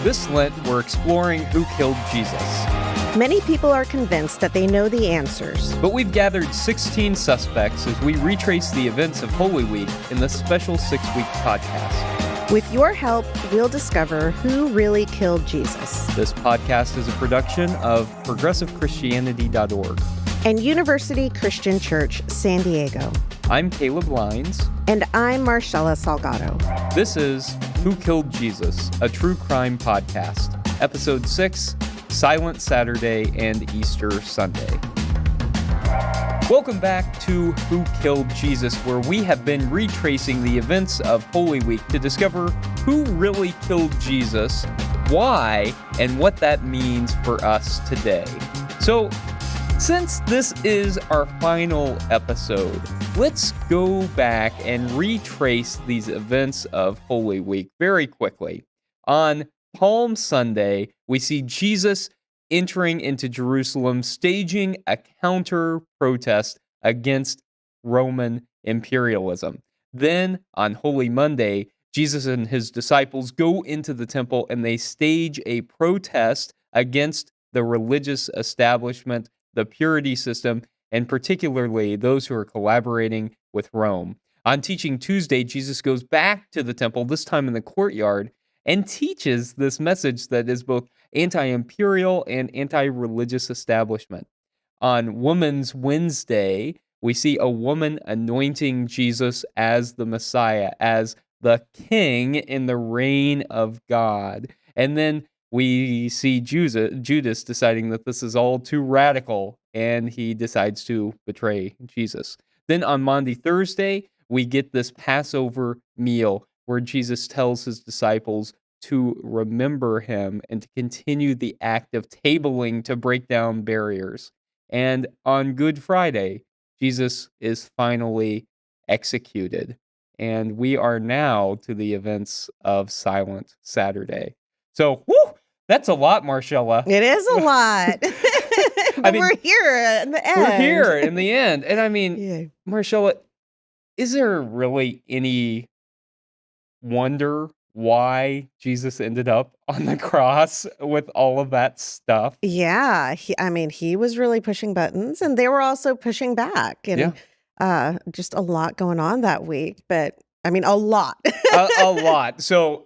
This Lent, we're exploring who killed Jesus. Many people are convinced that they know the answers. But we've gathered 16 suspects as we retrace the events of Holy Week in this special 6-week podcast. With your help, we'll discover who really killed Jesus. This podcast is a production of ProgressiveChristianity.org and University Christian Church, San Diego. I'm Caleb Lines. And I'm Marshela Salgado. This is Who Killed Jesus, a true crime podcast, Episode 6, Silent Saturday and Easter Sunday. Welcome back to Who Killed Jesus, where we have been retracing the events of Holy Week to discover who really killed Jesus, why, and what that means for us today. So, since this is our final episode, let's go back and retrace these events of Holy Week very quickly. On Palm Sunday, we see Jesus entering into Jerusalem, staging a counter-protest against Roman imperialism. Then, on Holy Monday, Jesus and his disciples go into the temple and they stage a protest against the religious establishment, the purity system, and particularly those who are collaborating with Rome. On Teaching Tuesday, Jesus goes back to the temple, this time in the courtyard, and teaches this message that is both anti-imperial and anti-religious establishment. On Women's Wednesday, we see a woman anointing Jesus as the Messiah, as the king in the reign of God. And then we see Judas deciding that this is all too radical, and he decides to betray Jesus. Then on Maundy Thursday, we get this Passover meal where Jesus tells his disciples to remember him and to continue the act of tabling to break down barriers. And on Good Friday, Jesus is finally executed. And we are now to the events of Silent Saturday. So, that's a lot, Marshela. It is a lot. But we're here in the end. We're here in the end. And I mean, Marshela, is there really any wonder why Jesus ended up on the cross with all of that stuff? Yeah. He was really pushing buttons, and they were also pushing back. And just a lot going on that week. But, a lot. a lot. So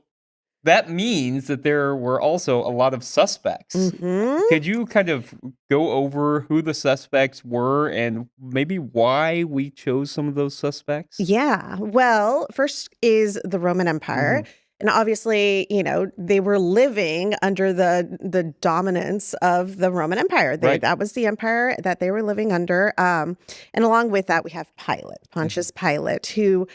that means that there were also a lot of suspects. Mm-hmm. Could you kind of go over who the suspects were and maybe why we chose some of those suspects? Yeah. Well, first is the Roman Empire. Mm-hmm. And obviously, they were living under the dominance of the Roman Empire. Right. That was the empire that they were living under. And along with that, we have Pontius Pilate, who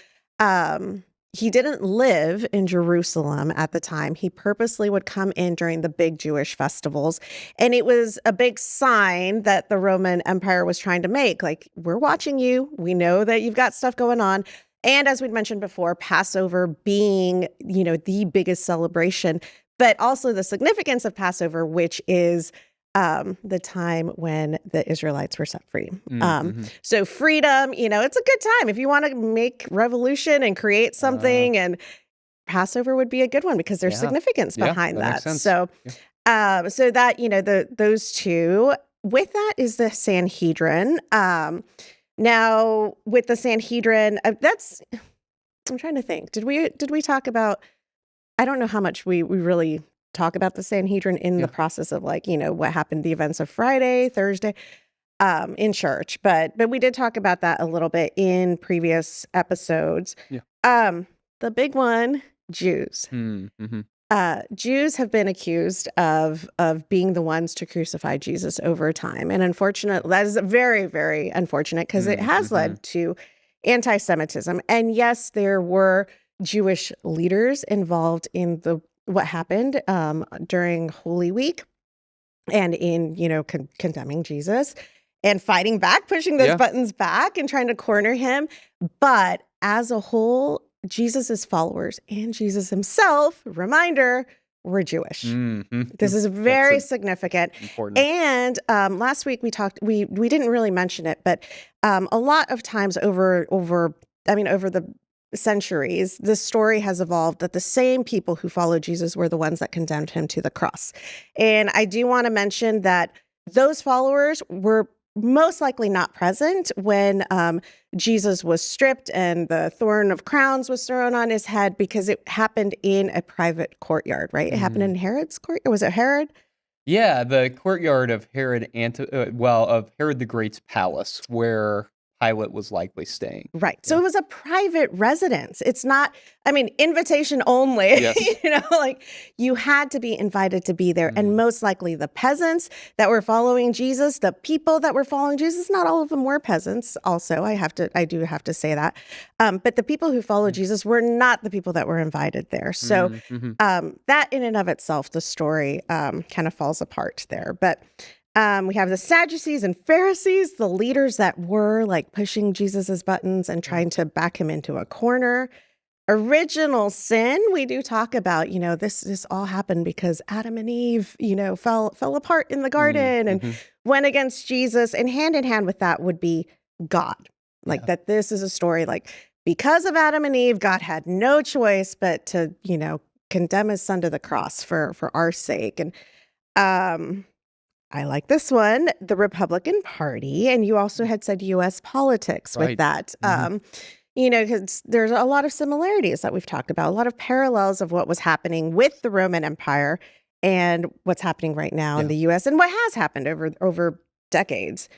he didn't live in Jerusalem at the time. He purposely would come in during the big Jewish festivals. And it was a big sign that the Roman Empire was trying to make. Like, we're watching you. We know that you've got stuff going on. And as we'd mentioned before, Passover being, the biggest celebration, but also the significance of Passover, which is the time when the Israelites were set free. Mm-hmm. So freedom, it's a good time if you want to make revolution and create something, and Passover would be a good one because there's significance behind that. So, so that, those two. With that is the Sanhedrin. Now with the Sanhedrin, I'm trying to think. Did we talk about? I don't know how much we really talk about the Sanhedrin in the process of what happened, the events of Friday, Thursday, in church. But we did talk about that a little bit in previous episodes. Yeah. The big one, Jews. Mm-hmm. Jews have been accused of being the ones to crucify Jesus over time. And unfortunately, that is very, very unfortunate because it has led to anti-Semitism. And yes, there were Jewish leaders involved in what happened during Holy Week and in, condemning Jesus and fighting back, pushing those buttons back and trying to corner him. But as a whole, Jesus's followers and Jesus himself, reminder, were Jewish. Mm-hmm. This is very significant. Important. And last week we didn't really mention it, but a lot of times over the centuries, the story has evolved that the same people who followed Jesus were the ones that condemned him to the cross. And I do want to mention that those followers were most likely not present when Jesus was stripped and the thorn of crowns was thrown on his head, because it happened in a private courtyard, right? It happened in Herod's court. Was it Herod? Yeah, the courtyard of Herod of Herod the Great's palace, where Pilate was likely staying. Right. So it was a private residence. It's not, invitation only. Yes. Like you had to be invited to be there. And most likely the peasants that were following Jesus, the people that were following Jesus, not all of them were peasants. Also, I do have to say that. But the people who followed Jesus were not the people that were invited there. So that in and of itself, the story kind of falls apart there. But we have the Sadducees and Pharisees, the leaders that were like pushing Jesus's buttons and trying to back him into a corner. Original sin, we do talk about, this all happened because Adam and Eve, fell apart in the garden and went against Jesus. And hand in hand with that would be God. Like that this is a story like because of Adam and Eve, God had no choice but to, condemn his son to the cross for our sake. And I like this one, the Republican Party. And you also had said U.S. politics with that. Because there's a lot of similarities that we've talked about, a lot of parallels of what was happening with the Roman Empire and what's happening right now in the U.S. and what has happened over decades.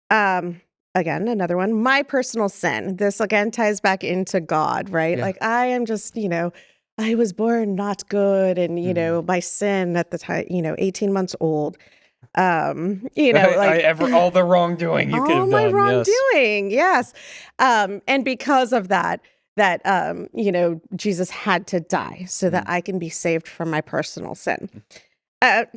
Again, another one, my personal sin. This again ties back into God, right? Like I am just, I was born not good. And, my sin at the time, 18 months old. All the wrongdoing you could have done. All my wrongdoing, yes. And because of that, Jesus had to die so that I can be saved from my personal sin.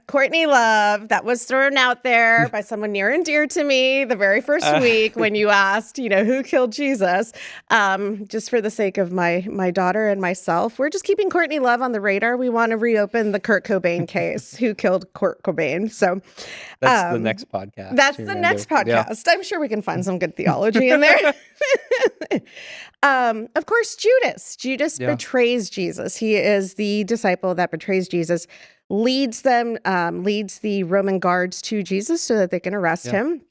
Courtney Love, that was thrown out there by someone near and dear to me the very first week when you asked, who killed Jesus. Just for the sake of my daughter and myself, we're just keeping Courtney Love on the radar. We want to reopen the Kurt Cobain case. Who killed Kurt Cobain? So that's the next podcast. That's the next podcast. I'm sure we can find some good theology in there. Of course, Judas betrays Jesus. He is the disciple that betrays Jesus, leads the Roman guards to Jesus so that they can arrest him.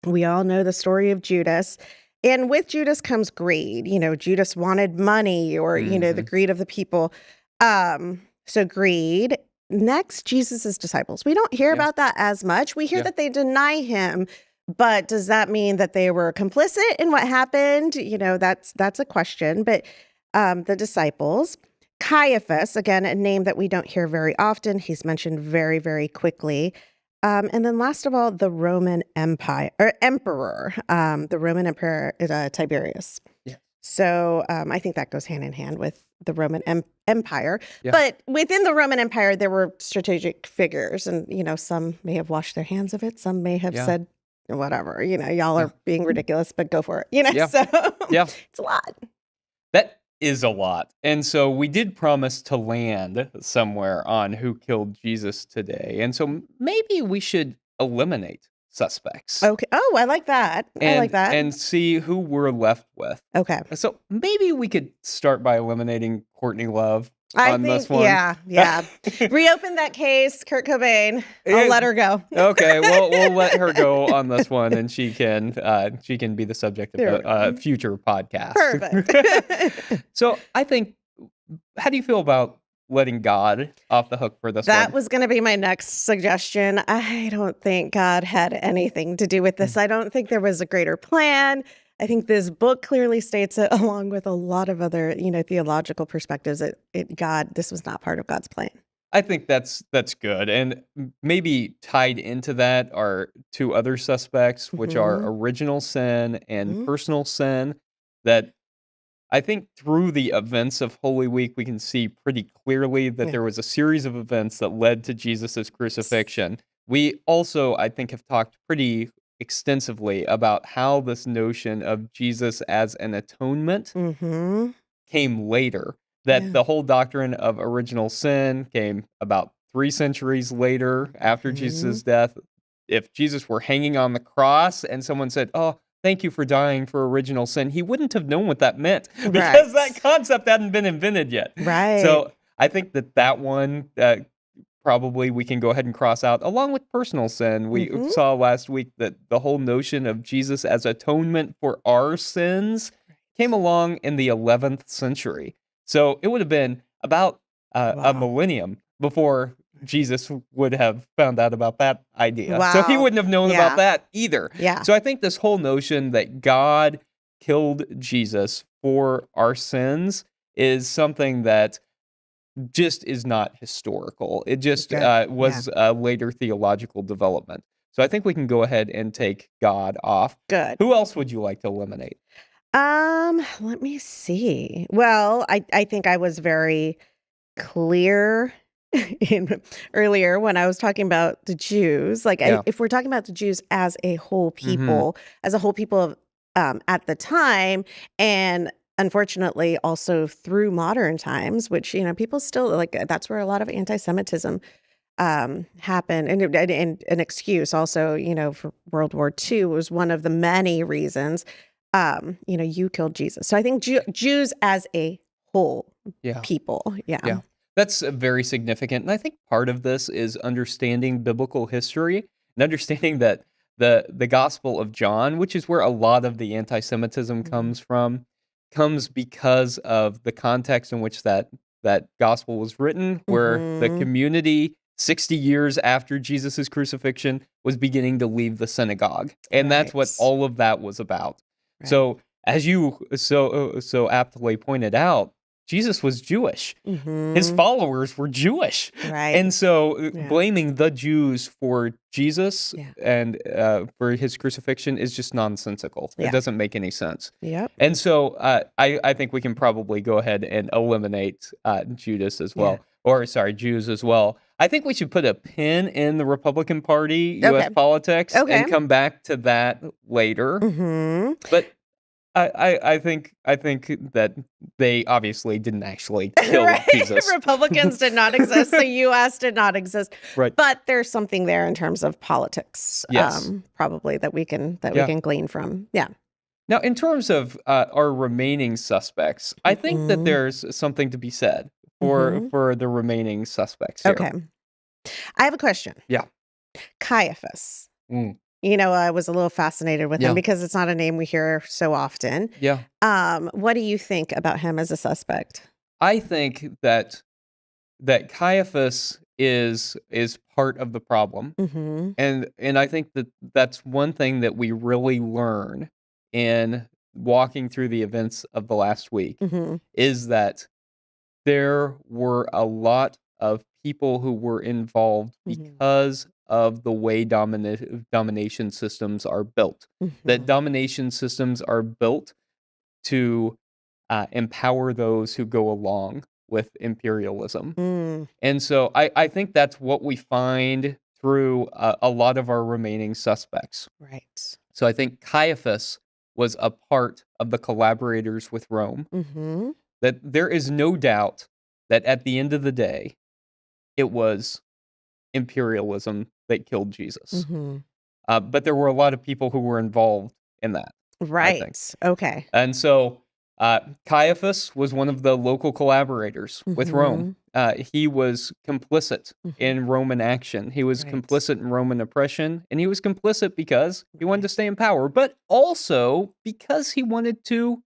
We all know the story of Judas. And with Judas comes greed. Judas wanted money or, the greed of the people. So greed. Next, Jesus's disciples. We don't hear about that as much. We hear that they deny him. But does that mean that they were complicit in what happened? That's a question. But the disciples, Caiaphas, again, a name that we don't hear very often. He's mentioned very, very quickly. And then last of all, the Roman emperor, the Roman emperor Tiberius. Yeah. So I think that goes hand in hand with the Roman Empire. Yeah. But within the Roman Empire, there were strategic figures. And, some may have washed their hands of it. Some may have said, whatever, y'all are being ridiculous, but go for it, so it's a lot. That is a lot. And so we did promise to land somewhere on who killed Jesus today. And so maybe we should eliminate suspects. Okay. Oh, I like that. And see who we're left with. Okay. So maybe we could start by eliminating Courtney Love. This one. Yeah. Reopen that case, Kurt Cobain. I'll let her go. Okay, we'll let her go on this one, and she can be the subject of a future podcast. Perfect. So I think, how do you feel about letting God off the hook for this one? That was going to be my next suggestion. I don't think God had anything to do with this. I don't think there was a greater plan. I think this book clearly states it, along with a lot of other, theological perspectives. This was not part of God's plan. I think that's good. And maybe tied into that are two other suspects, which are original sin and personal sin, that I think through the events of Holy Week, we can see pretty clearly that there was a series of events that led to Jesus's crucifixion. We also, I think, have talked pretty extensively about how this notion of Jesus as an atonement came later. That the whole doctrine of original sin came about 3 centuries later after Jesus' death. If Jesus were hanging on the cross and someone said, "Oh, thank you for dying for original sin, he wouldn't have known what that meant because that concept hadn't been invented yet. Right. So I think that one probably we can go ahead and cross out, along with personal sin. We saw last week that the whole notion of Jesus as atonement for our sins came along in the 11th century. So it would have been about a millennium before Jesus would have found out about that idea. Wow. So he wouldn't have known about that either. Yeah. So I think this whole notion that God killed Jesus for our sins is something that just is not historical. It just was a later theological development. So I think we can go ahead and take God off. Good. Who else would you like to eliminate? Let me see. Well, I think I was very clear earlier when I was talking about the Jews. Like, if we're talking about the Jews as a whole people, at the time, and unfortunately also through modern times, which, people still, like, that's where a lot of anti-Semitism happened. And an excuse also, for World War II was one of the many reasons, you killed Jesus. So I think Jews as a whole people. Yeah. That's very significant. And I think part of this is understanding biblical history and understanding that the Gospel of John, which is where a lot of the anti-Semitism comes from, comes because of the context in which that gospel was written, where the community 60 years after Jesus' crucifixion was beginning to leave the synagogue. And that's what all of that was about. Right. So as you so aptly pointed out, Jesus was Jewish. His followers were Jewish. Right. And so blaming the Jews for Jesus and for his crucifixion is just nonsensical. It doesn't make any sense. Yep. And so I think we can probably go ahead and eliminate Judas as well. Or, sorry, Jews as well. I think we should put a pin in the Republican Party, U.S. politics, and come back to that later. But I think that they obviously didn't actually kill Jesus. Republicans did not exist. The U.S. did not exist. Right. But there's something there in terms of politics, probably that we can glean from. Yeah. Now, in terms of our remaining suspects, I think that there's something to be said for the remaining suspects here. Okay. I have a question. Yeah. Caiaphas. I was a little fascinated with him because it's not a name we hear so often. Yeah. What do you think about him as a suspect? I think that Caiaphas is part of the problem. And I think that's one thing that we really learn in walking through the events of the last week is that there were a lot of people who were involved because of the way domination systems are built. That domination systems are built to empower those who go along with imperialism. And so I think that's what we find through a lot of our remaining suspects. Right. So I think Caiaphas was a part of the collaborators with Rome. That there is no doubt that at the end of the day, it was imperialism that killed Jesus. But there were a lot of people who were involved in that. Right. Okay. And so Caiaphas was one of the local collaborators with Rome. He was complicit in Roman action. He was complicit in Roman oppression. And he was complicit because he wanted to stay in power, but also because he wanted to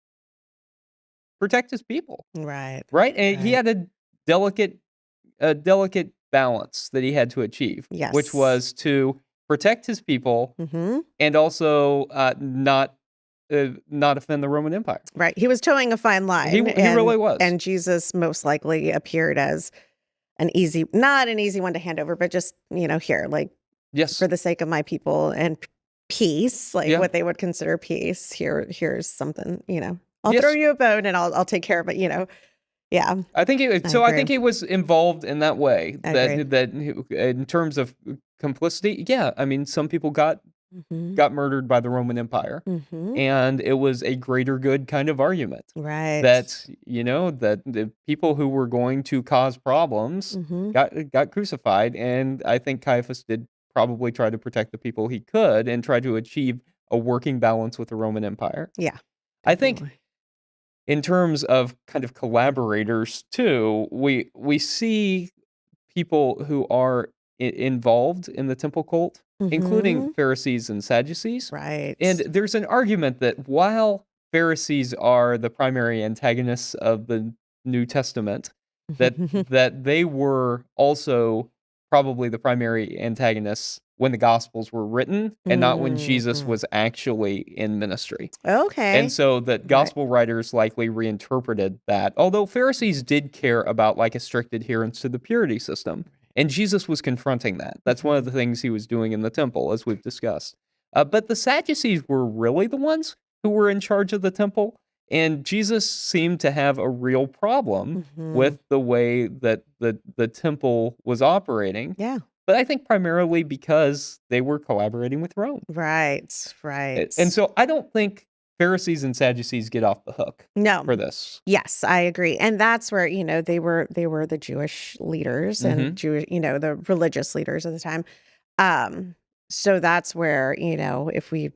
protect his people. Right. And he had a delicate balance that he had to achieve, which was to protect his people and also not offend the Roman Empire. Right. He was towing a fine line. He really was. And Jesus most likely appeared as not an easy one to hand over, but just, here, like, for the sake of my people and peace, like what they would consider peace. Here's something, I'll throw you a bone and I'll take care of it, Yeah. I think he was involved in that way. That in terms of complicity, I mean, some people got murdered by the Roman Empire, and it was a greater good kind of argument. Right. That that the people who were going to cause problems got crucified, and I think Caiaphas did probably try to protect the people he could and try to achieve a working balance with the Roman Empire. Yeah. I think Definitely. in terms of kind of collaborators too, we see people who are involved in the temple cult, including Mm-hmm. Pharisees and Sadducees. And Right. there's an argument that while Pharisees are the primary antagonists of the New Testament, that they were also probably the primary antagonists when the Gospels were written and not when Jesus Mm-hmm. was actually in ministry. And Okay. so that Right. gospel writers likely reinterpreted that, although Pharisees did care about like a strict adherence to the purity system. And Jesus was confronting that. That's one of the things he was doing in the temple, as we've discussed. But the Sadducees were really the ones who were in charge of the temple. And Jesus seemed to have a real problem Mm-hmm. with the way that the temple was operating. Yeah. But I think primarily because they were collaborating with Rome. Right. And Right. so I don't think Pharisees and Sadducees get off the hook No. for this. Yes, I agree. And that's where, they were the Jewish leaders and Mhm. the religious leaders at the time. Um, so that's where, if we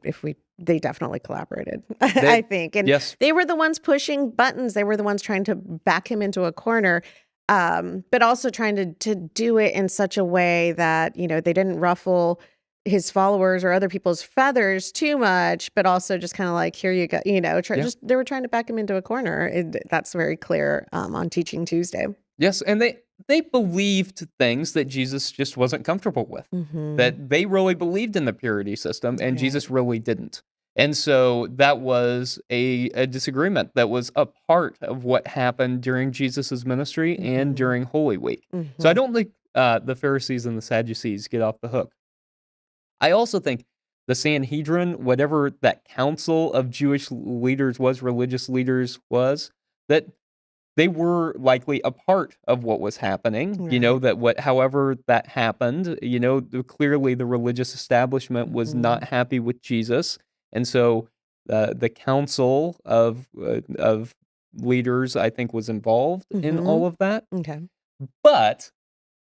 they definitely collaborated, I They think. And yes. they were the ones pushing buttons. They were the ones trying to back him into a corner. But also trying to do it in such a way that, they didn't ruffle his followers or other people's feathers too much, but also just kind of like, here you go, Yeah. just they were trying to back him into a corner. That's very clear on Teaching Tuesday. Yes, and they believed things that Jesus just wasn't comfortable with. Mm-hmm. That they really believed in the purity system and Right. Jesus really didn't. And so that was a disagreement that was a part of what happened during Jesus's ministry and Mm-hmm. during Holy Week. So I Mm-hmm. don't think the Pharisees and the Sadducees get off the hook. I also think the Sanhedrin, whatever that council of Jewish leaders was, religious leaders was, that they were likely a part of what was happening. Right. However that happened, clearly the religious establishment was Mm-hmm. not happy with Jesus. And so the council of leaders, I think, was involved in Mm-hmm. all of that. Okay. But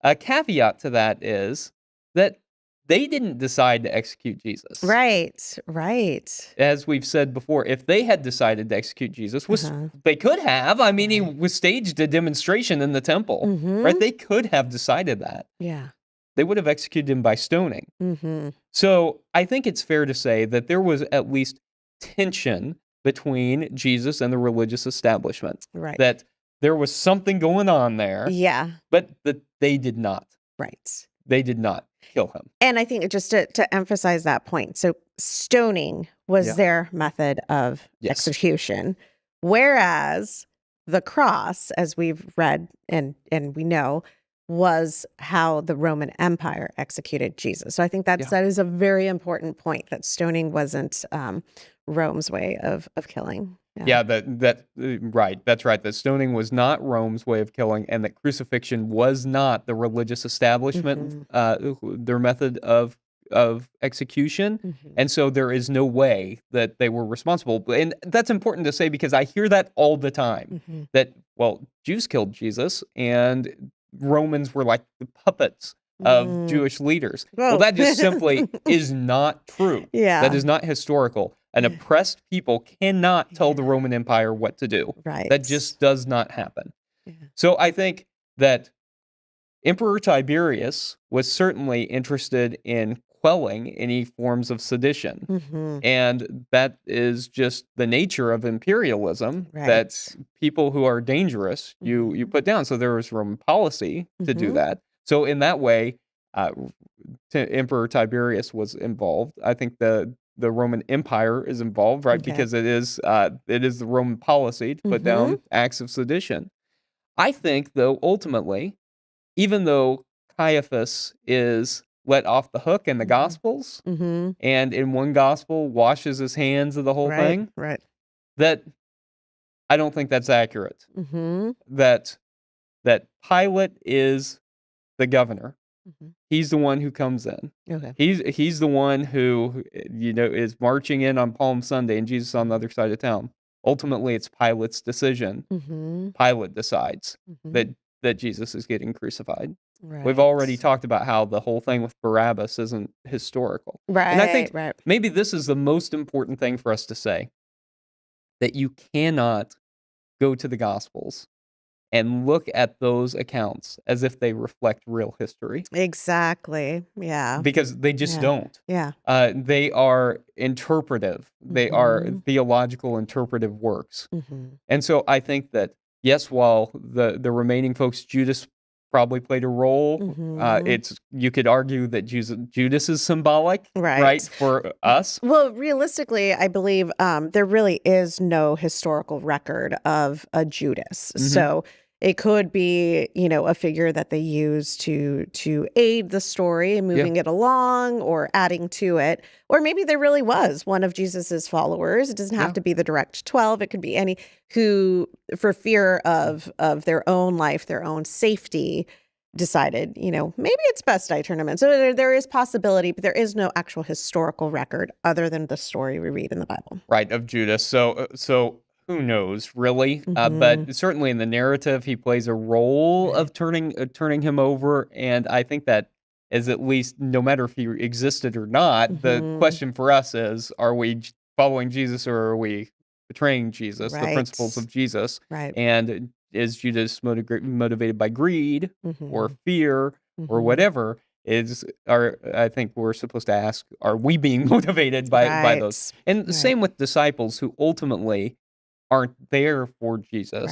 a caveat to that is that they didn't decide to execute Jesus. Right. Right. As we've said before, if they had decided to execute Jesus, which Uh-huh. they could have, I mean, he Right. was staged a demonstration in the temple, right? Mm-hmm. They could have decided that. Yeah. They would have executed him by stoning. Mm-hmm. So I think it's fair to say that there was at least tension between Jesus and the religious establishment, Right. that there was something going on there, Yeah. but that they did not. Right. They did not kill him. And I think just to emphasize that point, so stoning was Yeah. their method of Yes. execution, whereas the cross, as we've read and we know, was how the Roman Empire executed Jesus. So I think that is a very important point, that stoning wasn't Rome's way of killing. Yeah, right. That's right. That stoning was not Rome's way of killing, and that crucifixion was not the religious establishment, their method of execution. Mm-hmm. And so there is no way that they were responsible. And that's important to say because I hear that all the time. Mm-hmm. That, well, Jews killed Jesus, and Romans were like the puppets of Jewish leaders. Whoa. Well, that just simply is not true. Yeah. That is not historical. An oppressed people cannot tell the Roman Empire what to do. Right. That just does not happen. Yeah. So I think that Emperor Tiberius was certainly interested in quelling any forms of sedition. Mm-hmm. And that is just the nature of imperialism, Right. that people who are dangerous, you put down. So there was Roman policy to do that. So in that way, Emperor Tiberius was involved. I think the Roman Empire is involved, right? Okay. Because it is the Roman policy to put down acts of sedition. I think, though, ultimately, even though Caiaphas is let off the hook in the Gospels, and in one Gospel washes his hands of the whole thing, Right. that I don't think that's accurate. Mm-hmm. That Pilate is the governor. Mm-hmm. He's the one who comes in. Okay. He's the one who, is marching in on Palm Sunday and Jesus on the other side of town. Ultimately, it's Pilate's decision. Mm-hmm. Pilate decides Mm-hmm. that Jesus is getting crucified. We've already talked about how the whole thing with Barabbas isn't historical. And I think maybe this is the most important thing for us to say, that you cannot go to the Gospels and look at those accounts as if they reflect real history. Exactly. Yeah. Because they just don't. Yeah. They are interpretive. They are theological interpretive works. And so I think that, yes, while the remaining folks, Judas probably played a role, you could argue that Judas is symbolic, right, for us. Well, realistically, I believe there really is no historical record of a Judas. So it could be, a figure that they use to aid the story, moving it along or adding to it. Or maybe there really was one of Jesus's followers. It doesn't have to be the direct 12. It could be any who, for fear of their own life, their own safety, decided, maybe it's best I turn him in. So there is possibility, but there is no actual historical record other than the story we read in the Bible. Right, of Judas. So who knows, really? But certainly in the narrative, he plays a role of turning him over, and I think that is at least, no matter if he existed or not, the question for us is, are we following Jesus or are we betraying Jesus, the principles of Jesus? And is Judas motivated by greed or fear or whatever? I think we're supposed to ask, are we being motivated by those? And the same with disciples who ultimately aren't there for Jesus.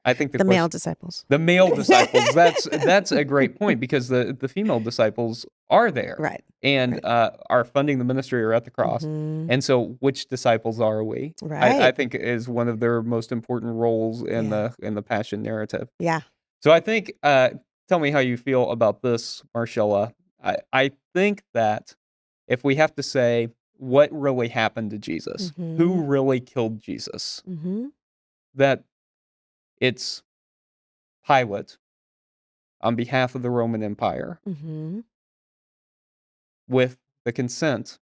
I think the male disciples. The male disciples. That's a great point, because the female disciples are there, and are funding the ministry or at the cross. And so, which disciples are we? I think is one of their most important roles in the Passion narrative. Yeah. So I think. Tell me how you feel about this, Marshela. I think that if we have to say what really happened to Jesus, who really killed Jesus, that it's Pilate on behalf of the Roman Empire with the consent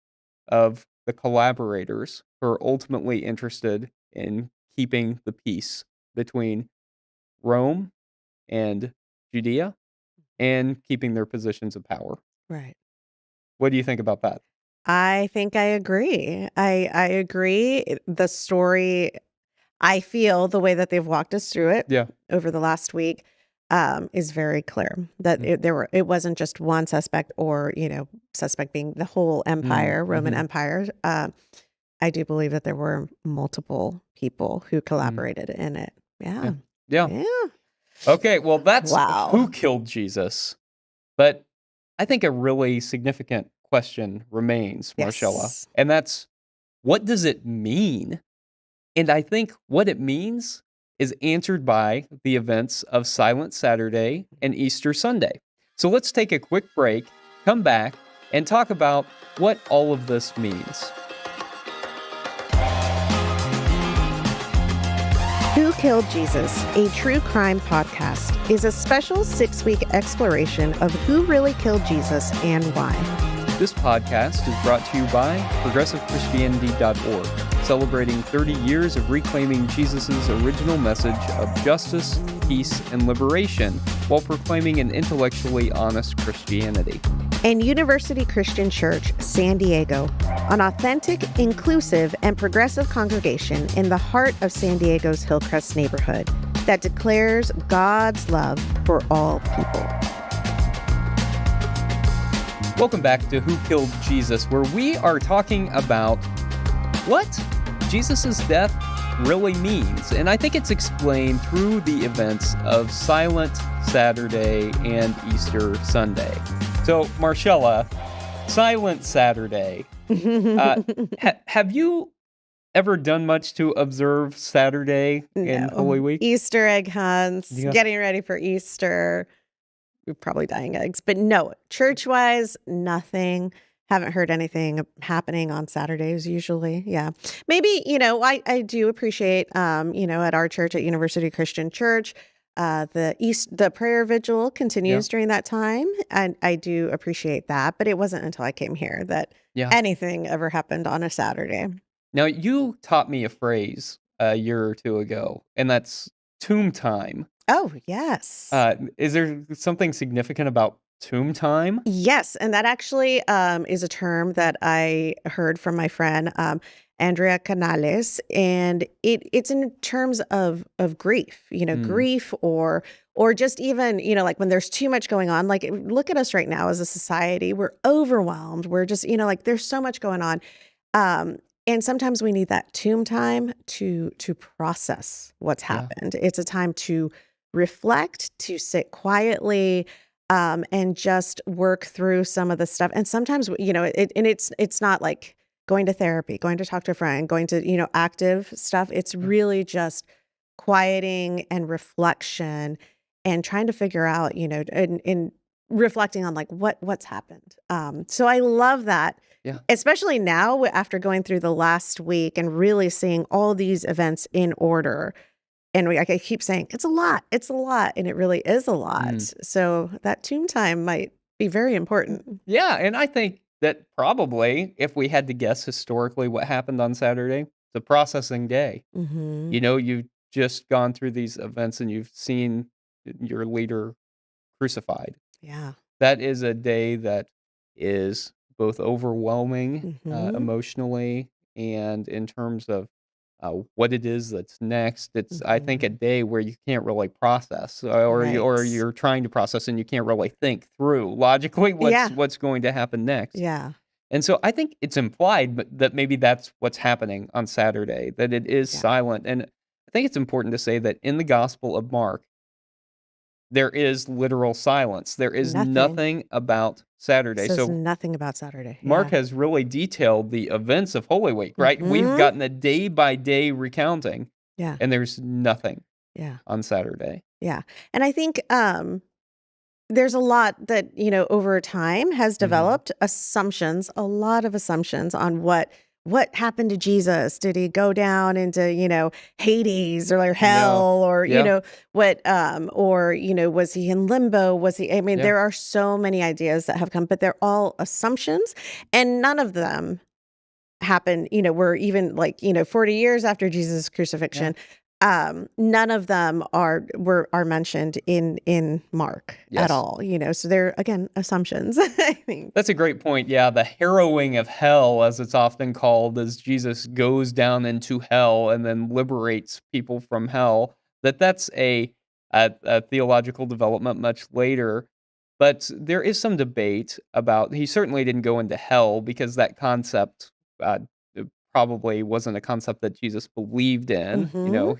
of the collaborators who are ultimately interested in keeping the peace between Rome and Judea and keeping their positions of power. What do you think about that? I think I agree. I agree. The story, I feel the way that they've walked us through it over the last week is very clear that it wasn't just one suspect, or suspect being the whole empire, Roman Empire. I do believe that there were multiple people who collaborated in it. Yeah. Okay, well, that's who killed Jesus. But I think a really significant question remains, Marshela, and that's, what does it mean? And I think what it means is answered by the events of Silent Saturday and Easter Sunday. So let's take a quick break, come back, and talk about what all of this means. Who Killed Jesus, a true crime podcast, is a special 6-week exploration of who really killed Jesus and why. This podcast is brought to you by ProgressiveChristianity.org, celebrating 30 years of reclaiming Jesus' original message of justice, peace, and liberation while proclaiming an intellectually honest Christianity. And University Christian Church, San Diego, an authentic, inclusive, and progressive congregation in the heart of San Diego's Hillcrest neighborhood that declares God's love for all people. Welcome back to Who Killed Jesus, where we are talking about what Jesus' death really means. And I think it's explained through the events of Silent Saturday and Easter Sunday. So, Marshela, Silent Saturday. Have you ever done much to observe Saturday in Holy Week? Easter egg hunts, getting ready for Easter. We're probably dyeing eggs. But no, church-wise, nothing. Haven't heard anything happening on Saturdays usually. Yeah. Maybe, I do appreciate, at our church, at University Christian Church, the prayer vigil continues during that time. And I do appreciate that. But it wasn't until I came here that anything ever happened on a Saturday. Now, you taught me a phrase a year or two ago, and that's tomb time. Oh, yes. Is there something significant about tomb time? Yes, and that actually is a term that I heard from my friend Andrea Canales, and it's in terms of grief, grief or just even like when there's too much going on. Like look at us right now as a society, we're overwhelmed. We're just like there's so much going on, and sometimes we need that tomb time to process what's happened. It's a time to reflect, to sit quietly and just work through some of the stuff. And sometimes, it's not like going to therapy, going to talk to a friend, going to, active stuff. It's really just quieting and reflection and trying to figure out, and reflecting on like what's happened. So I love that. Yeah. Especially now after going through the last week and really seeing all these events in order. And I keep saying, it's a lot, and it really is a lot. So that tomb time might be very important. Yeah, and I think that probably, if we had to guess historically what happened on Saturday, the processing day. Mm-hmm. You've just gone through these events and you've seen your leader crucified. Yeah. That is a day that is both overwhelming emotionally and in terms of what it is that's next. It's I think a day where you can't really process, or you're trying to process and you can't really think through logically what's going to happen next. Yeah. And so I think it's implied that maybe that's what's happening on Saturday, that it is silent. And I think it's important to say that in the Gospel of Mark, there is literal silence. There is nothing about Saturday. So nothing about Saturday. Mark has really detailed the events of Holy Week, right? We've gotten a day-by-day recounting. Yeah. And there's nothing on Saturday. Yeah. And I think there's a lot that, over time has developed assumptions, a lot of assumptions on what happened to Jesus. Did he go down into, Hades or hell or, what, or, was he in limbo? Was he, there are so many ideas that have come, but they're all assumptions and none of them happened, were even 40 years after Jesus' crucifixion. None of them are mentioned in Mark at all, so they're again assumptions. I think that's a great point. Yeah, the harrowing of hell, as it's often called, as Jesus goes down into hell and then liberates people from hell. That's a theological development much later, but there is some debate about. He certainly didn't go into hell because that concept probably wasn't a concept that Jesus believed in.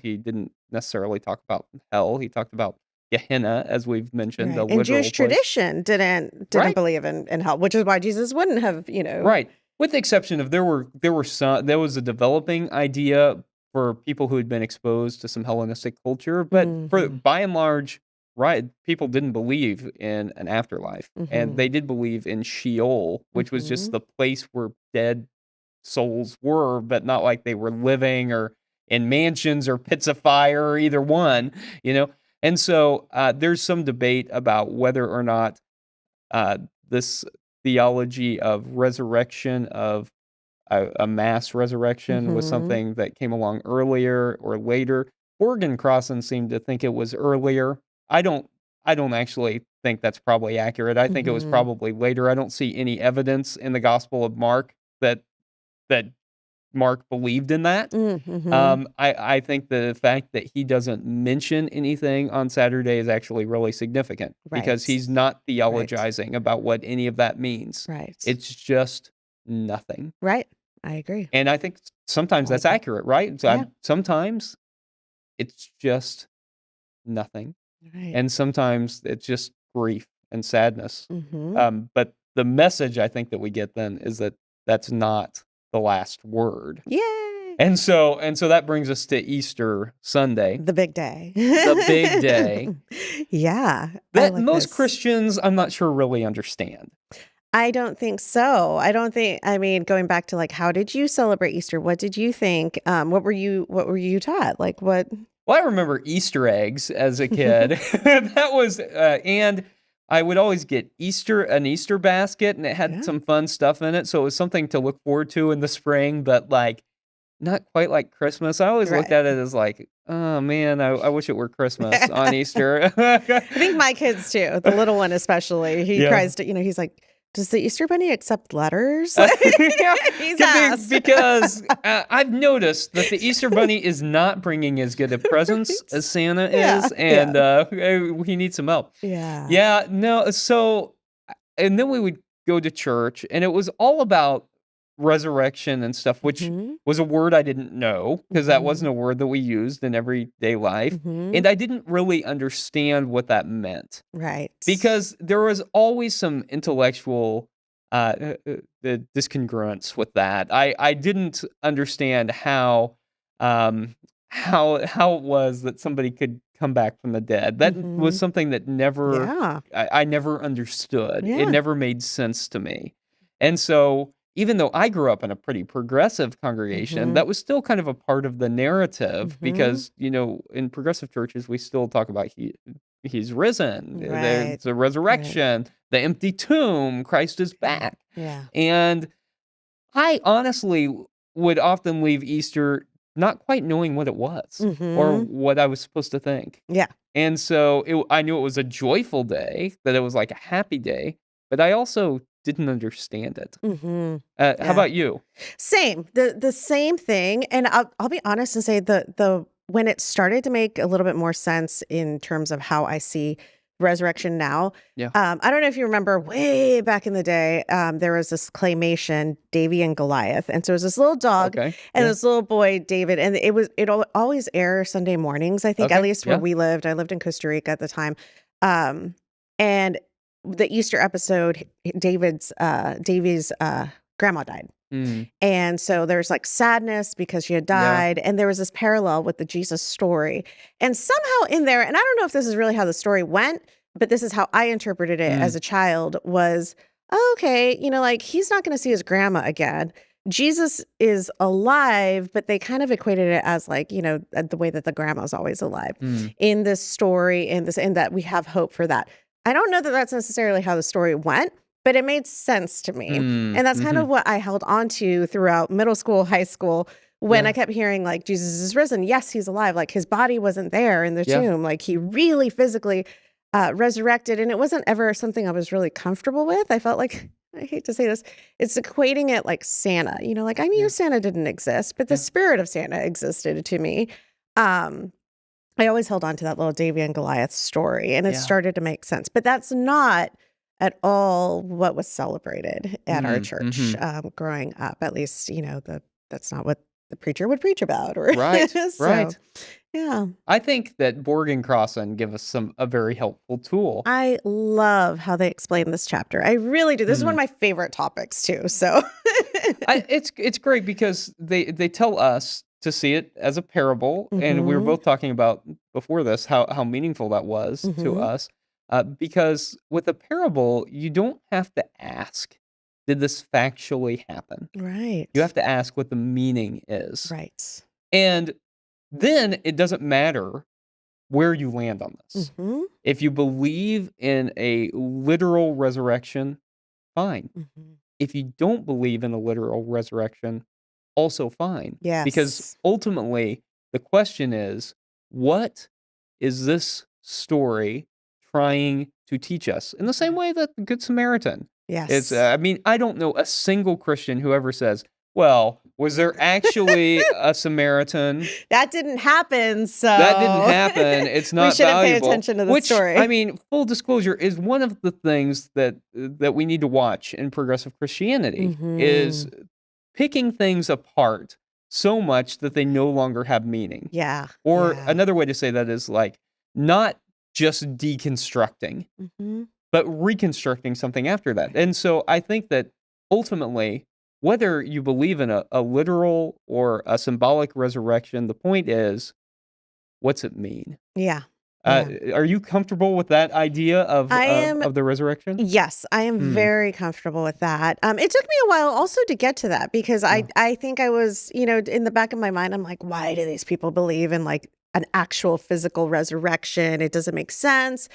He didn't necessarily talk about hell. He talked about Gehenna, as we've mentioned, the and Jewish place. Tradition didn't believe in hell, which is why Jesus wouldn't have, Right. With the exception of there was a developing idea for people who had been exposed to some Hellenistic culture, but for by and large, right, people didn't believe in an afterlife, and they did believe in Sheol, which was just the place where dead souls were, but not like they were living or in mansions or pits of fire or either one, And so there's some debate about whether or not this theology of resurrection, of a mass resurrection, was something that came along earlier or later. Borg and Crossan seemed to think it was earlier. I don't actually think that's probably accurate. I think it was probably later. I don't see any evidence in the Gospel of Mark that Mark believed in that. I think the fact that he doesn't mention anything on Saturday is actually really significant because he's not theologizing about what any of that means. Right. It's just nothing. Right. I agree. And I think sometimes that's accurate, right? So sometimes it's just nothing. Right. And sometimes it's just grief and sadness. But the message I think that we get then is that that's not the last word. Yay! And so that brings us to Easter Sunday. The big day. The big day. Yeah. That most Christians, I'm not sure, really understand. I don't think so. Going back to how did you celebrate Easter? What did you think? What were you taught? What? Well, I remember Easter eggs as a kid. That was, and I would always get an Easter basket, and it had some fun stuff in it. So it was something to look forward to in the spring, but not quite like Christmas. I always looked at it as like, oh man, I wish it were Christmas on Easter. I think my kids too, the little one especially, he tries to, he's like, does the Easter Bunny accept letters? He's asked. Because I've noticed that the Easter Bunny is not bringing as good of presents as Santa is, and he needs some help. Yeah. Yeah, no, so, and then we would go to church, and it was all about resurrection and stuff, which was a word I didn't know, because that wasn't a word that we used in everyday life. And I didn't really understand what that meant. Right. Because there was always some intellectual discongruence with that. I didn't understand how it was that somebody could come back from the dead. That was something that I never understood. It never made sense to me. And so even though I grew up in a pretty progressive congregation, that was still kind of a part of the narrative because, in progressive churches, we still talk about he's risen, there's the resurrection, the empty tomb, Christ is back. Yeah. And I honestly would often leave Easter not quite knowing what it was or what I was supposed to think. Yeah. And so I knew it was a joyful day, that it was like a happy day, but I also didn't understand it. How about you? Same. The same thing. And I'll be honest and say the when it started to make a little bit more sense in terms of how I see resurrection now. Yeah. I don't know if you remember way back in the day, there was this claymation, Davy and Goliath. And so it was this little dog and this little boy, David. And it always aired Sunday mornings, I think, at least where we lived. I lived in Costa Rica at the time. And the Easter episode, Davy's grandma died. And so there's like sadness because she had died. And there was this parallel with the Jesus story. And somehow in there, and I don't know if this is really how the story went, but this is how I interpreted it as a child was, okay, like he's not going to see his grandma again. Jesus is alive, but they kind of equated it as like, the way that the grandma's always alive in this story, and that we have hope for that. I don't know that that's necessarily how the story went, but it made sense to me. And that's kind of what I held on to throughout middle school, high school, when I kept hearing like, Jesus is risen. Yes, he's alive. Like his body wasn't there in the tomb. Like he really physically resurrected. And it wasn't ever something I was really comfortable with. I felt like, I hate to say this, it's equating it like Santa. Like I knew Santa didn't exist, but the spirit of Santa existed to me. I always held on to that little Davy and Goliath story, and it started to make sense. But that's not at all what was celebrated at our church growing up. At least, that's not what the preacher would preach about. Right, right. Yeah. I think that Borg and Crossan give us a very helpful tool. I love how they explain this chapter. I really do. This is one of my favorite topics too. So it's great because they tell us to see it as a parable, and we were both talking about before this how meaningful that was to us. Because with a parable, you don't have to ask, did this factually happen? Right. You have to ask what the meaning is. Right. And then it doesn't matter where you land on this. If you believe in a literal resurrection, fine. If you don't believe in a literal resurrection, also fine. Yes. Because ultimately, the question is, what is this story trying to teach us? In the same way that the Good Samaritan. Yes. It's, I don't know a single Christian who ever says, well, was there actually a Samaritan? That didn't happen, so... That didn't happen. It's not we shouldn't valuable. pay attention to the story. Full disclosure, is one of the things that we need to watch in progressive Christianity is picking things apart so much that they no longer have meaning. Yeah. Or another way to say that is like not just deconstructing, but reconstructing something after that. And so I think that ultimately, whether you believe in a literal or a symbolic resurrection, the point is, what's it mean? Yeah. Are you comfortable with that idea of the resurrection? Yes, I am very comfortable with that. It took me a while also to get to that because I think I was, in the back of my mind, I'm like, why do these people believe in like an actual physical resurrection? It doesn't make sense.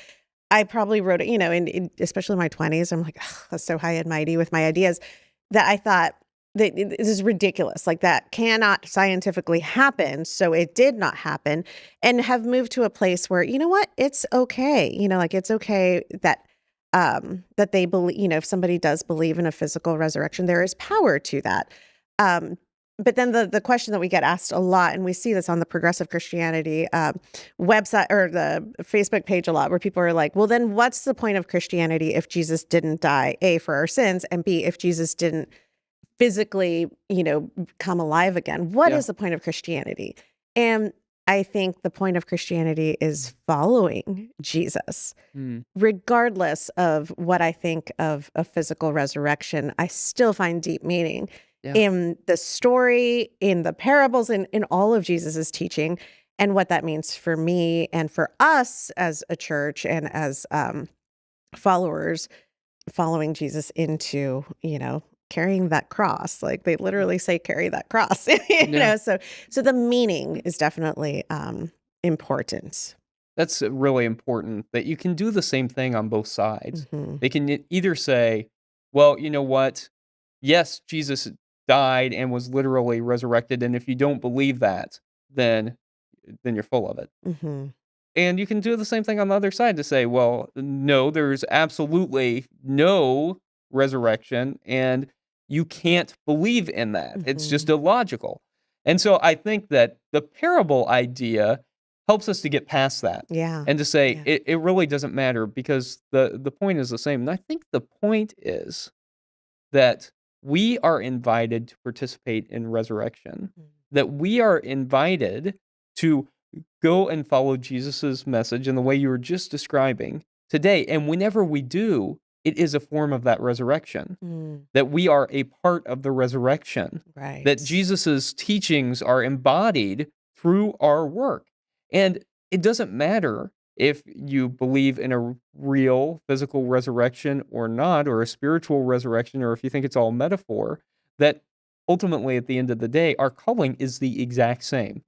I probably wrote it, especially in my 20s, I'm like, that's so high and mighty with my ideas that I thought, this is ridiculous. Like, that cannot scientifically happen. So it did not happen, and have moved to a place where, you know what, it's okay. Like, it's okay that that they believe, if somebody does believe in a physical resurrection, there is power to that. But then the question that we get asked a lot, and we see this on the Progressive Christianity website or the Facebook page a lot, where people are like, well, then what's the point of Christianity if Jesus didn't die, A, for our sins, and B, if Jesus didn't physically, come alive again? What is the point of Christianity? And I think the point of Christianity is following Jesus. Regardless of what I think of a physical resurrection, I still find deep meaning in the story, in the parables, in all of Jesus's teaching, and what that means for me and for us as a church and as followers following Jesus into, carrying that cross. Like, they literally say, carry that cross, so the meaning is definitely important. That's really important, that you can do the same thing on both sides. They can either say, well, you know what? Yes, Jesus died and was literally resurrected, and if you don't believe that, then you're full of it. And you can do the same thing on the other side to say, well, no, there's absolutely no resurrection, and you can't believe in that. It's just illogical. And so I think that the parable idea helps us to get past that. And to say it really doesn't matter, because the point is the same. And I think the point is that we are invited to participate in resurrection, that we are invited to go and follow Jesus's message in the way you were just describing today. And whenever we do, it is a form of that resurrection, that we are a part of the resurrection, that Jesus's teachings are embodied through our work. And it doesn't matter if you believe in a real physical resurrection or not, or a spiritual resurrection, or if you think it's all metaphor, that ultimately, at the end of the day, our calling is the exact same.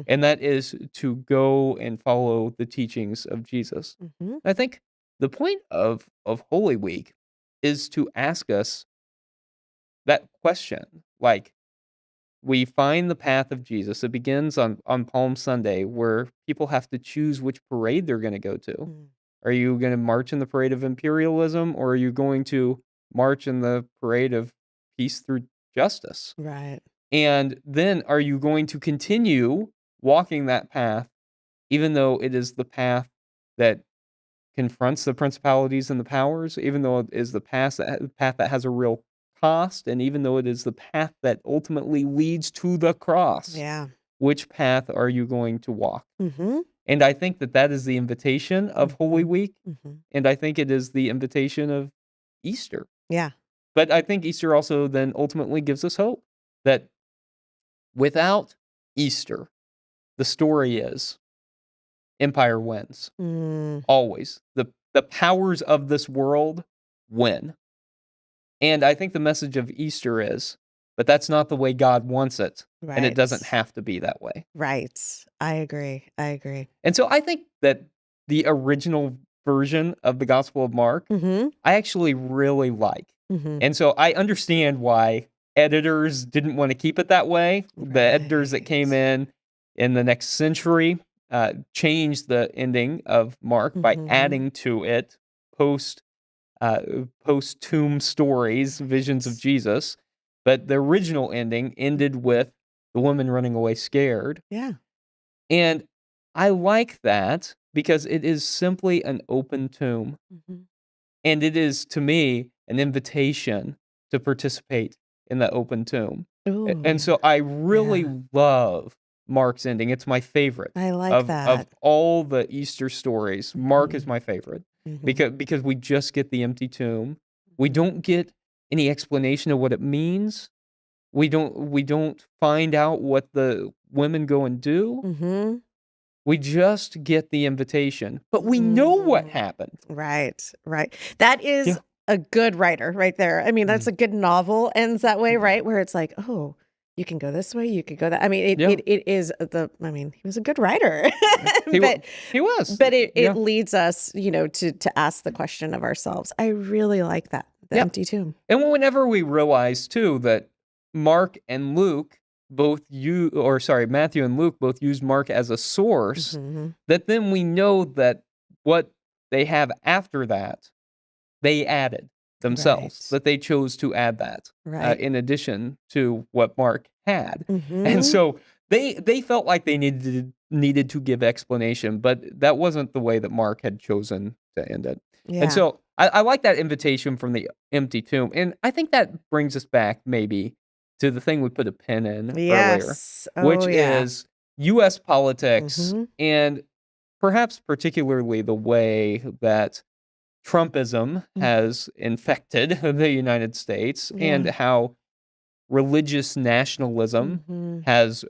And that is to go and follow the teachings of Jesus. I think the point of Holy Week is to ask us that question. Like, we find the path of Jesus. It begins on Palm Sunday, where people have to choose which parade they're going to go to. Are you going to march in the parade of imperialism, or are you going to march in the parade of peace through justice? And then, are you going to continue walking that path, even though it is the path that confronts the principalities and the powers, even though it is the path that has a real cost, and even though it is the path that ultimately leads to the cross? Which path are you going to walk? And I think that is the invitation of Holy Week, and I think it is the invitation of Easter. But I think Easter also then ultimately gives us hope, that without Easter, the story is empire wins. Always. The powers of this world win. And I think the message of Easter is, but that's not the way God wants it. And it doesn't have to be that way. I agree. And so I think that the original version of the Gospel of Mark, I actually really like. And so I understand why editors didn't want to keep it that way. The editors that came in the next century changed the ending of Mark by adding to it post-tomb stories, visions of Jesus. But the original ending ended with the woman running away scared. And I like that, because it is simply an open tomb. And it is, to me, an invitation to participate in the open tomb. And so I really love Mark's ending. It's my favorite. I like that. Of all the Easter stories, Mark is my favorite. Because we just get the empty tomb. We don't get any explanation of what it means. We don't find out what the women go and do. We just get the invitation, but we know what happened. That is a good writer right there. I mean, that's a good novel ends that way, right? Where it's like, oh, you can go this way, you could go that. I mean, it is he was a good writer. He was. But it leads us, to ask the question of ourselves. I really like that, the empty tomb. And whenever we realize, too, that Mark and Luke Matthew and Luke both use Mark as a source, that then we know that what they have after that, they added themselves, that they chose to add that in addition to what Mark had. And so they felt like they needed to give explanation, but that wasn't the way that Mark had chosen to end it. And so I like that invitation from the empty tomb. And I think that brings us back maybe to the thing we put a pin in earlier, which is U.S. politics and perhaps particularly the way that Trumpism has infected the United States and how religious nationalism has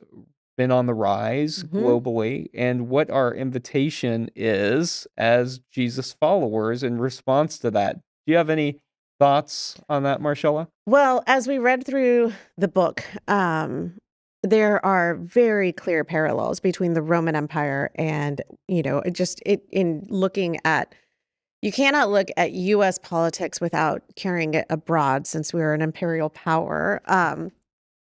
been on the rise globally, and what our invitation is as Jesus followers in response to that. Do you have any thoughts on that, Marshela? Well, as we read through the book, there are very clear parallels between the Roman Empire and, in looking at, you cannot look at U.S. politics without carrying it abroad, since we are an imperial power.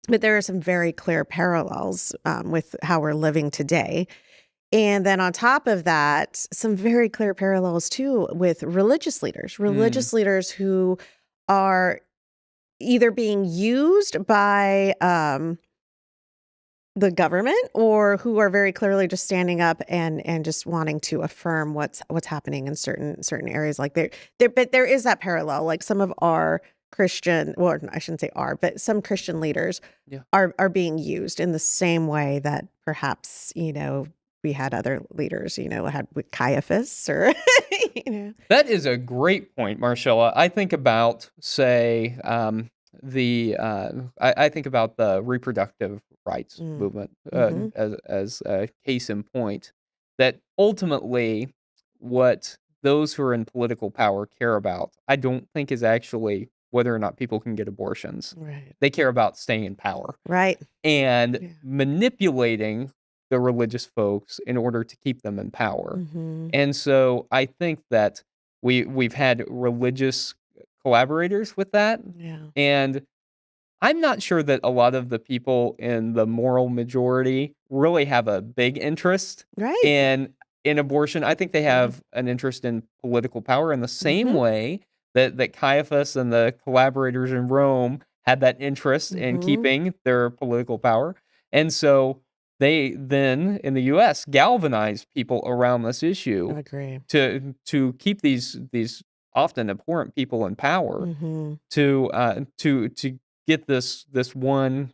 But there are some very clear parallels with how we're living today. And then on top of that, some very clear parallels too with religious leaders who are either being used by the government, or who are very clearly just standing up and just wanting to affirm what's happening in certain areas. Like but there is that parallel. Like some of our Christian, well, I shouldn't say but some Christian leaders are being used in the same way that perhaps, we had other leaders, had with Caiaphas or, That is a great point, Marshela. I think about, say, I think about the reproductive rights movement as a case in point, that ultimately what those who are in political power care about, I don't think is actually whether or not people can get abortions. Right. They care about staying in power. Right. And manipulating the religious folks in order to keep them in power. And so I think that we've had religious collaborators with that. And I'm not sure that a lot of the people in the moral majority really have a big interest in abortion. I think they have an interest in political power in the same way that Caiaphas and the collaborators in Rome had that interest in keeping their political power. And so they then, in the U.S., galvanized people around this issue to keep these often abhorrent people in power, to get this one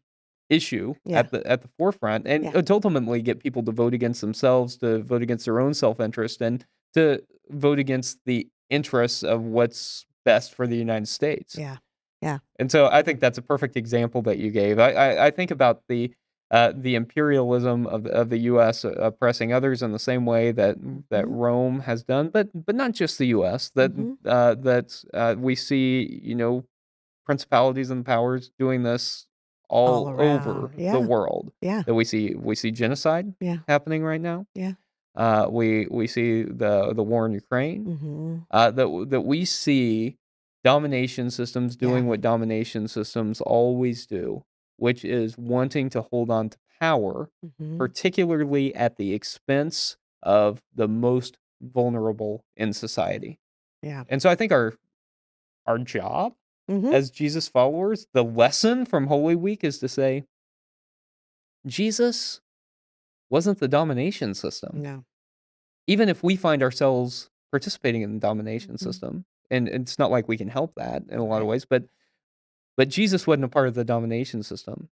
issue at the forefront, and to ultimately get people to vote against themselves, to vote against their own self-interest, and to vote against the interests of what's best for the United States. And so I think that's a perfect example that you gave. I think about the imperialism of the U.S. Oppressing others in the same way that Rome has done, but not just the U.S. That we see, principalities and powers doing this all over the world. That we see genocide happening right now. We see the war in Ukraine. That we see domination systems doing what domination systems always do, which is wanting to hold on to power, particularly at the expense of the most vulnerable in society. And so I think our job as Jesus followers, the lesson from Holy Week is to say, Jesus wasn't the domination system. No. Even if we find ourselves participating in the domination system, and it's not like we can help that in a lot of ways, but Jesus wasn't a part of the domination system.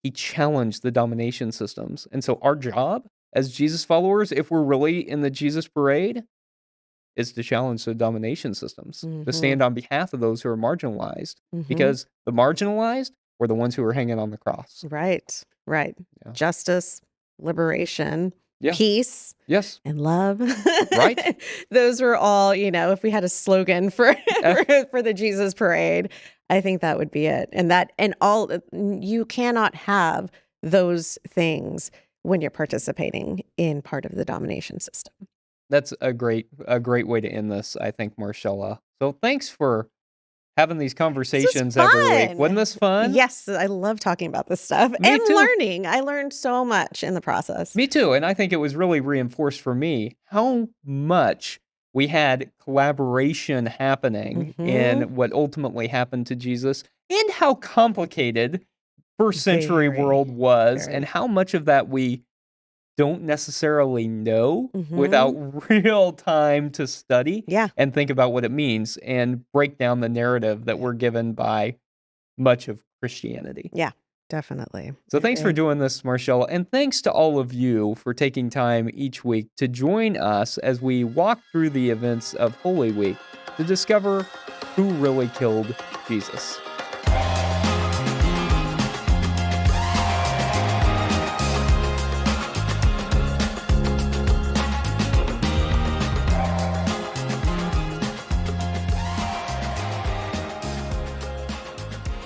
He challenged the domination systems. And so our job as Jesus followers, if we're really in the Jesus parade, is to challenge the domination systems, to stand on behalf of those who are marginalized, because the marginalized were the ones who were hanging on the cross. Right. Justice, liberation, peace, and love. Right. Those were all, if we had a slogan for the Jesus parade, I think that would be it. And all, you cannot have those things when you're participating in part of the domination system. That's a great way to end this, I think, Marshela. So thanks for having these conversations every week. Wasn't this fun? Yes, I love talking about this stuff. Me too. Learning. I learned so much in the process. Me too. And I think it was really reinforced for me how much we had collaboration happening in what ultimately happened to Jesus, and how complicated first century world was, and how much of that we don't necessarily know without real time to study and think about what it means and break down the narrative that we're given by much of Christianity. Yeah, definitely. So thanks for doing this, Marshela, and thanks to all of you for taking time each week to join us as we walk through the events of Holy Week to discover who really killed Jesus.